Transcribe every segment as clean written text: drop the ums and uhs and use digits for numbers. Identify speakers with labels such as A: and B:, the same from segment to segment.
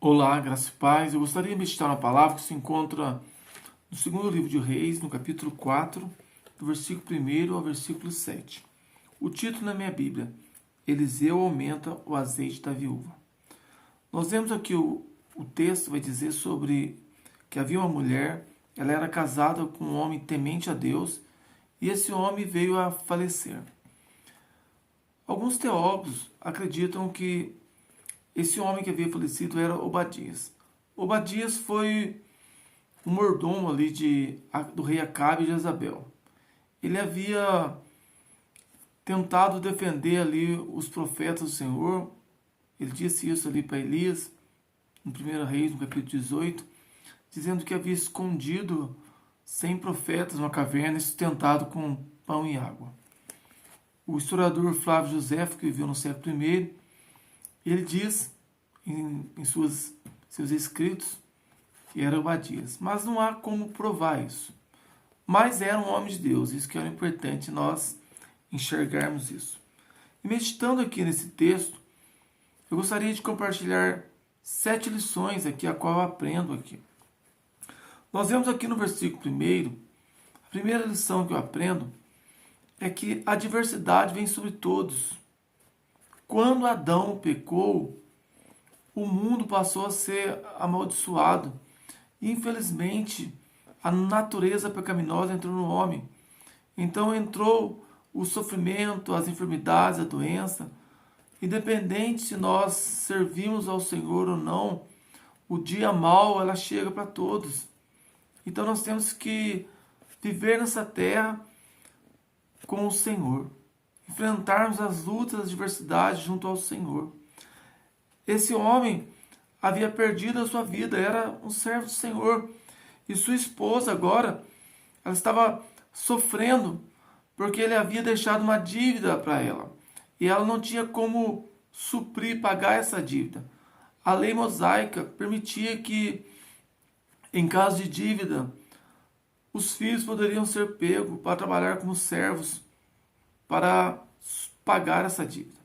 A: Olá, graça e paz. Eu gostaria de meditar na palavra que se encontra no segundo livro de Reis, no capítulo 4, do versículo 1 ao versículo 7. O título na minha Bíblia: Eliseu aumenta o azeite da viúva. Nós vemos aqui o texto vai dizer sobre que havia uma mulher, ela era casada com um homem temente a Deus e esse homem veio a falecer. Alguns teólogos acreditam que esse homem que havia falecido era Obadias. Obadias foi um mordomo ali do rei Acabe e Jezabel. Ele havia tentado defender ali os profetas do Senhor. Ele disse isso ali para Elias, no 1 Reis, no capítulo 18, dizendo que havia escondido 100 profetas numa caverna e sustentado com pão e água. O historiador Flávio Josefo, que viveu no século I, ele diz em seus escritos que era Obadias. Mas não há como provar isso. Mas era um homem de Deus, isso que era importante nós enxergarmos isso. E meditando aqui nesse texto, eu gostaria de compartilhar 7 lições aqui, a qual eu aprendo aqui. Nós vemos aqui no versículo 1, a primeira lição que eu aprendo é que a diversidade vem sobre todos. Quando Adão pecou, o mundo passou a ser amaldiçoado. E, infelizmente, a natureza pecaminosa entrou no homem. Então entrou o sofrimento, as enfermidades, a doença. Independente se nós servimos ao Senhor ou não, o dia mau ela chega para todos. Então nós temos que viver nessa terra com o Senhor. Enfrentarmos as lutas, as adversidades junto ao Senhor. Esse homem havia perdido a sua vida, era um servo do Senhor. E sua esposa agora, ela estava sofrendo porque ele havia deixado uma dívida para ela. E ela não tinha como suprir, pagar essa dívida. A lei mosaica permitia que, em caso de dívida, os filhos poderiam ser pegos para trabalhar como servos para pagar essa dívida.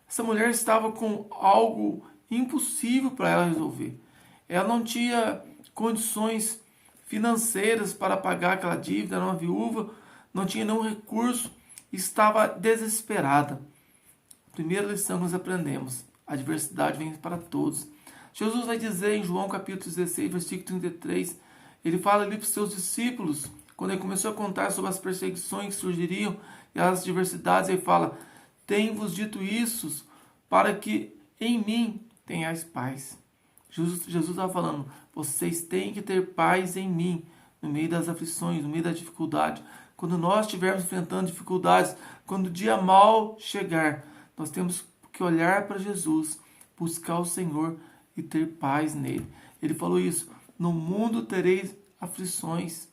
A: Essa mulher estava com algo impossível para ela resolver. Ela não tinha condições financeiras para pagar aquela dívida, era uma viúva, não tinha nenhum recurso, estava desesperada. Primeira lição que nós aprendemos: a adversidade vem para todos. Jesus vai dizer em João capítulo 16, versículo 33, ele fala ali para os seus discípulos, quando ele começou a contar sobre as perseguições que surgiriam e as adversidades, ele fala: tenho-vos dito isso para que em mim tenhais paz. Jesus estava falando: vocês têm que ter paz em mim, no meio das aflições, no meio da dificuldade. Quando nós estivermos enfrentando dificuldades, quando o dia mal chegar, nós temos que olhar para Jesus, buscar o Senhor e ter paz nele. Ele falou isso: no mundo tereis aflições.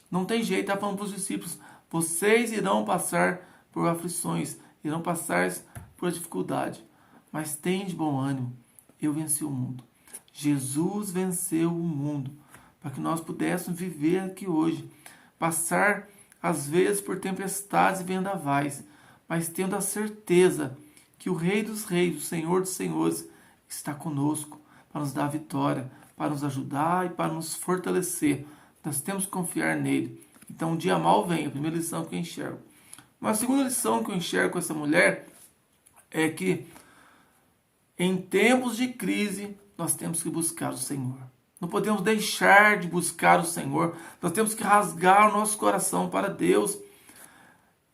A: Não tem jeito, está falando para os discípulos: vocês irão passar por aflições, irão passar por dificuldade. Mas tem de bom ânimo, eu venci o mundo. Jesus venceu o mundo, para que nós pudéssemos viver aqui hoje, passar às vezes por tempestades e vendavais, mas tendo a certeza que o Rei dos Reis, o Senhor dos Senhores, está conosco para nos dar vitória, para nos ajudar e para nos fortalecer. Nós temos que confiar nele. Então o dia mal vem, a primeira lição que eu enxergo. Uma segunda lição que eu enxergo com essa mulher é que em tempos de crise nós temos que buscar o Senhor. Não podemos deixar de buscar o Senhor. Nós temos que rasgar o nosso coração para Deus.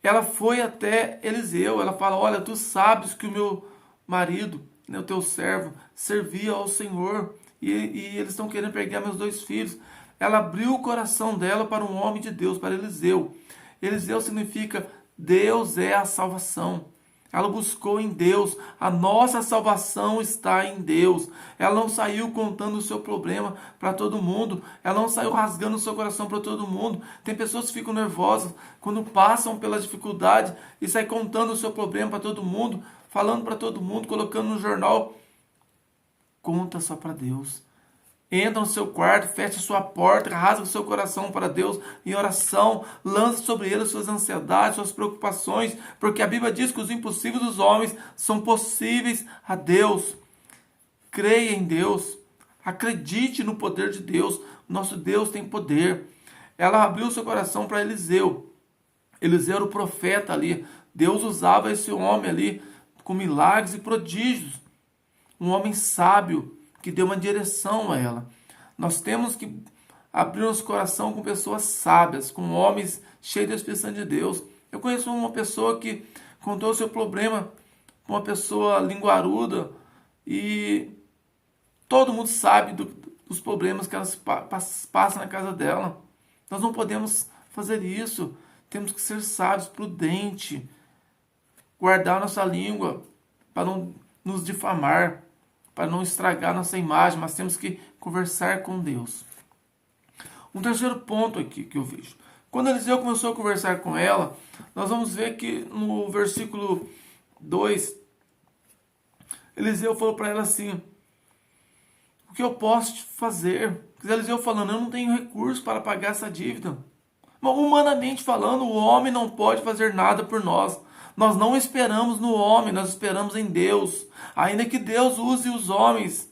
A: Ela foi até Eliseu, ela fala: olha, tu sabes que o meu marido, o teu servo, servia ao Senhor e eles estão querendo pegar meus 2 filhos. Ela abriu o coração dela para um homem de Deus, para Eliseu. Eliseu significa Deus é a salvação. Ela buscou em Deus. A nossa salvação está em Deus. Ela não saiu contando o seu problema para todo mundo. Ela não saiu rasgando o seu coração para todo mundo. Tem pessoas que ficam nervosas quando passam pela dificuldade e saem contando o seu problema para todo mundo, falando para todo mundo, colocando no jornal. Conta só para Deus. Entra no seu quarto, fecha sua porta, rasga o seu coração para Deus em oração, lança sobre ele as suas ansiedades, suas preocupações, porque a Bíblia diz que os impossíveis dos homens são possíveis a Deus. Creia em Deus. Acredite no poder de Deus. Nosso Deus tem poder. Ela abriu seu coração para Eliseu. Eliseu era o profeta ali. Deus usava esse homem ali com milagres e prodígios. Um homem sábio que deu uma direção a ela. Nós temos que abrir nosso coração com pessoas sábias, com homens cheios da Espírito Santo de Deus. Eu conheço uma pessoa que contou o seu problema para uma pessoa linguaruda e todo mundo sabe dos problemas que ela passa na casa dela. Nós não podemos fazer isso. Temos que ser sábios, prudentes, guardar nossa língua para não nos difamar, para não estragar nossa imagem, mas temos que conversar com Deus. Um terceiro ponto aqui que eu vejo. Quando Eliseu começou a conversar com ela, nós vamos ver que no versículo 2, Eliseu falou para ela assim: o que eu posso te fazer? Eliseu falando: eu não tenho recurso para pagar essa dívida. Mas, humanamente falando, o homem não pode fazer nada por nós. Nós não esperamos no homem, nós esperamos em Deus. Ainda que Deus use os homens.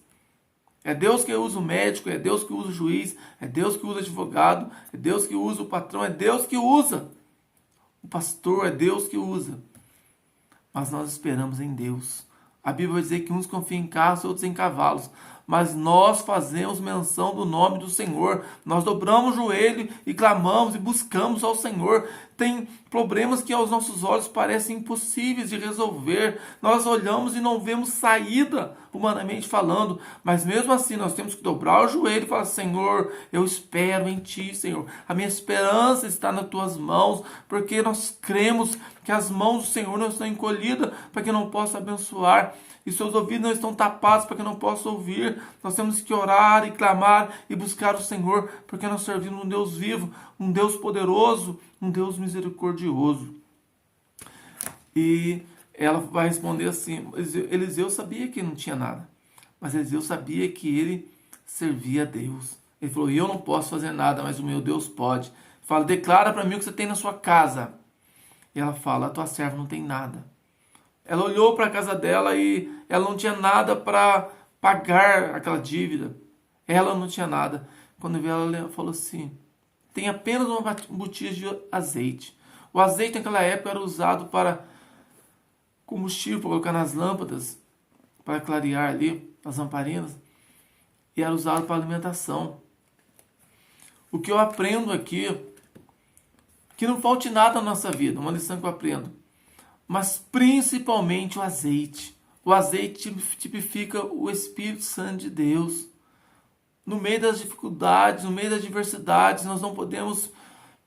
A: É Deus que usa o médico, é Deus que usa o juiz, é Deus que usa o advogado, é Deus que usa o patrão, é Deus que usa o pastor, é Deus que usa. Mas nós esperamos em Deus. A Bíblia vai dizer que uns confiam em carros, outros em cavalos. Mas nós fazemos menção do nome do Senhor. Nós dobramos o joelho e clamamos e buscamos ao Senhor. Tem problemas que aos nossos olhos parecem impossíveis de resolver. Nós olhamos e não vemos saída, humanamente falando. Mas mesmo assim nós temos que dobrar o joelho e falar: Senhor, eu espero em Ti, Senhor. A minha esperança está nas Tuas mãos, porque nós cremos que as mãos do Senhor não estão encolhidas para que não possa abençoar. E seus ouvidos não estão tapados para que não possa ouvir. Nós temos que orar e clamar e buscar o Senhor, porque nós servimos um Deus vivo, um Deus poderoso, um Deus misericordioso. E ela vai responder assim: Eliseu sabia que não tinha nada, mas Eliseu sabia que ele servia a Deus. Ele falou: eu não posso fazer nada, mas o meu Deus pode. Ele fala: declara para mim o que você tem na sua casa. E ela fala: a tua serva não tem nada. Ela olhou para a casa dela e ela não tinha nada para pagar aquela dívida. Ela não tinha nada. Quando veio ela falou assim: tem apenas uma botija de azeite. O azeite naquela época era usado para combustível, para colocar nas lâmpadas, para clarear ali as lamparinas. E era usado para alimentação. O que eu aprendo aqui, que não falte nada na nossa vida, uma lição que eu aprendo. Mas principalmente o azeite. O azeite tipifica o Espírito Santo de Deus. No meio das dificuldades, no meio das adversidades, nós não podemos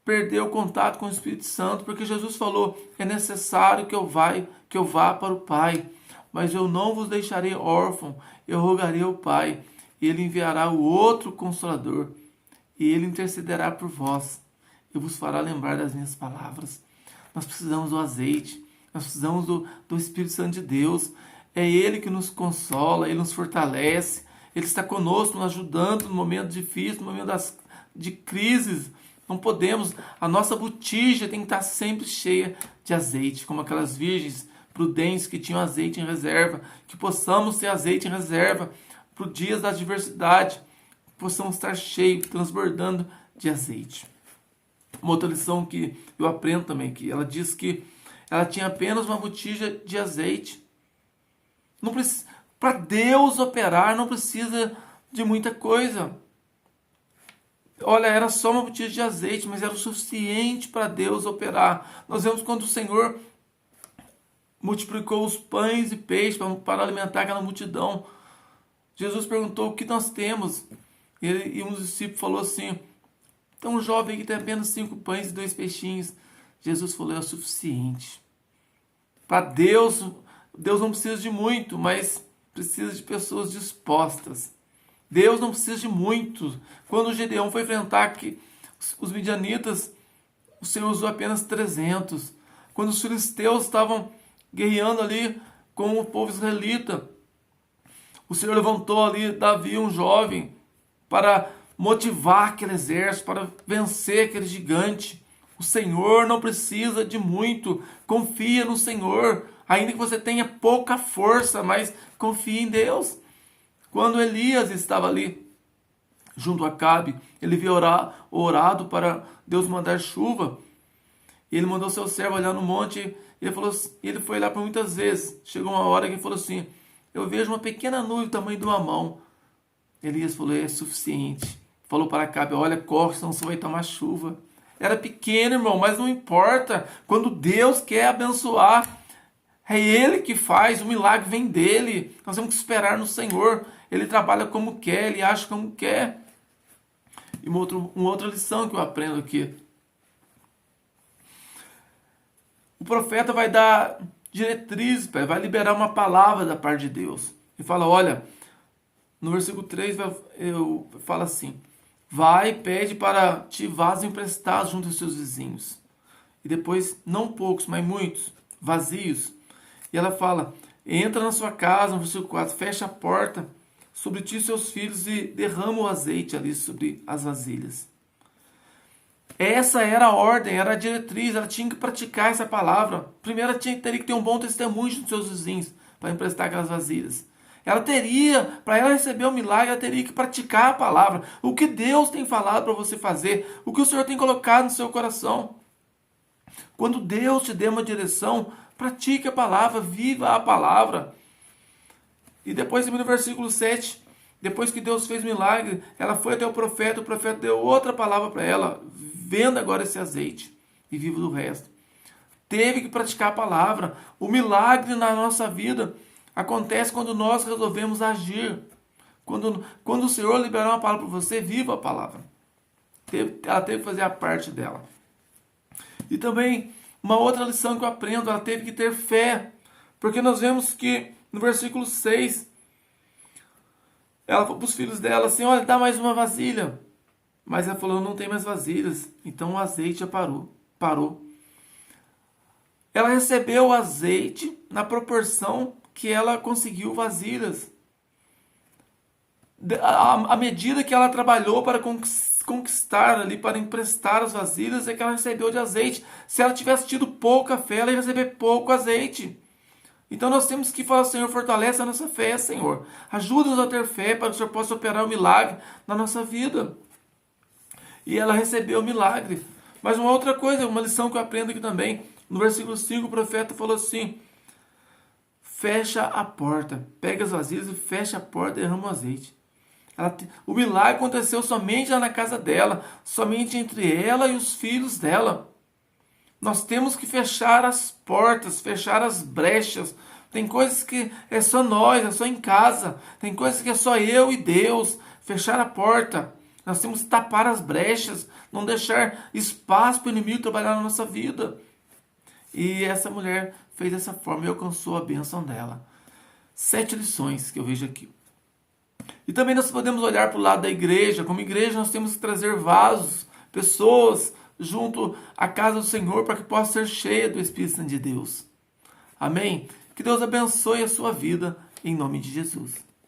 A: perder o contato com o Espírito Santo, porque Jesus falou: é necessário que eu vá para o Pai, mas eu não vos deixarei órfão, eu rogarei ao Pai, e Ele enviará o outro Consolador, e Ele intercederá por vós, e vos fará lembrar das minhas palavras. Nós precisamos do azeite. Nós precisamos do Espírito Santo de Deus. É Ele que nos consola, Ele nos fortalece. Ele está conosco, nos ajudando no momento difícil, no momento de crises. Não podemos, a nossa botija tem que estar sempre cheia de azeite, como aquelas virgens prudentes que tinham azeite em reserva. Que possamos ter azeite em reserva para os dias da adversidade. Possamos estar cheios, transbordando de azeite. Uma outra lição que eu aprendo também, que ela diz que ela tinha apenas uma botija de azeite. Para Deus operar não precisa de muita coisa. Olha, era só uma botija de azeite, mas era o suficiente para Deus operar. Nós vemos quando o Senhor multiplicou os pães e peixes para alimentar aquela multidão. Jesus perguntou: o que nós temos? E um dos discípulos falou assim: tem um jovem que tem apenas 5 pães e 2 peixinhos. Jesus falou: é o suficiente. Para Deus não precisa de muito, mas precisa de pessoas dispostas. Deus não precisa de muito. Quando o Gedeão foi enfrentar os midianitas, o Senhor usou apenas 300. Quando os filisteus estavam guerreando ali com o povo israelita, o Senhor levantou ali Davi, um jovem, para motivar aquele exército, para vencer aquele gigante. O Senhor não precisa de muito. Confia no Senhor. Ainda que você tenha pouca força, mas confie em Deus. Quando Elias estava ali junto a Acabe, ele havia orado para Deus mandar chuva. Ele mandou seu servo olhar no monte. Ele foi lá por muitas vezes. Chegou uma hora que ele falou assim: eu vejo uma pequena nuvem do tamanho de uma mão. Elias falou: é suficiente. Falou para Acabe: olha, corre, senão você vai tomar chuva. Era pequeno, irmão, mas não importa. Quando Deus quer abençoar, é Ele que faz, o milagre vem dele. Nós temos que esperar no Senhor. Ele trabalha como quer, Ele age como quer. E uma outra lição que eu aprendo aqui. O profeta vai dar diretrizes, vai liberar uma palavra da parte de Deus. Ele fala: olha, no versículo 3 fala assim: vai e pede para ti vasos emprestados junto aos seus vizinhos. E depois, não poucos, mas muitos, vazios. E ela fala: entra na sua casa, no versículo 4, fecha a porta sobre ti e seus filhos e derrama o azeite ali sobre as vasilhas. Essa era a ordem, era a diretriz, ela tinha que praticar essa palavra. Primeiro ela teria que ter um bom testemunho dos seus vizinhos para emprestar aquelas vasilhas. Ela teria, para ela receber o milagre, ela teria que praticar a palavra. O que Deus tem falado para você fazer, o que o Senhor tem colocado no seu coração. Quando Deus te der uma direção, pratique a palavra, viva a palavra. E depois, no versículo 7, depois que Deus fez o milagre, ela foi até o profeta deu outra palavra para ela: venda agora esse azeite e viva do resto. Teve que praticar a palavra. O milagre na nossa vida acontece quando nós resolvemos agir. Quando o Senhor liberar uma palavra para você, viva a palavra. Ela teve que fazer a parte dela. E também, uma outra lição que eu aprendo, ela teve que ter fé. Porque nós vemos que no versículo 6, ela falou para os filhos dela assim: olha, dá mais uma vasilha. Mas ela falou: não tem mais vasilhas. Então o azeite já parou. Ela recebeu o azeite na proporção que ela conseguiu vasilhas. À medida que ela trabalhou para conquistar ali, para emprestar as vasilhas, é que ela recebeu de azeite. Se ela tivesse tido pouca fé, ela ia receber pouco azeite. Então nós temos que falar: Senhor, fortalece a nossa fé, Senhor. Ajuda-nos a ter fé para que o Senhor possa operar o milagre na nossa vida. E ela recebeu o milagre. Mas uma outra coisa, uma lição que eu aprendo aqui também. No versículo 5, o profeta falou assim: fecha a porta. Pega as vasilhas e fecha a porta e derrama o azeite. O milagre aconteceu somente lá na casa dela, somente entre ela e os filhos dela. Nós temos que fechar as portas, fechar as brechas. Tem coisas que é só nós, é só em casa. Tem coisas que é só eu e Deus. Fechar a porta. Nós temos que tapar as brechas, não deixar espaço para o inimigo trabalhar na nossa vida. E essa mulher fez dessa forma e alcançou a bênção dela. 7 lições que eu vejo aqui. E também nós podemos olhar para o lado da igreja. Como igreja nós temos que trazer vasos, pessoas junto à casa do Senhor para que possa ser cheia do Espírito Santo de Deus. Amém? Que Deus abençoe a sua vida em nome de Jesus.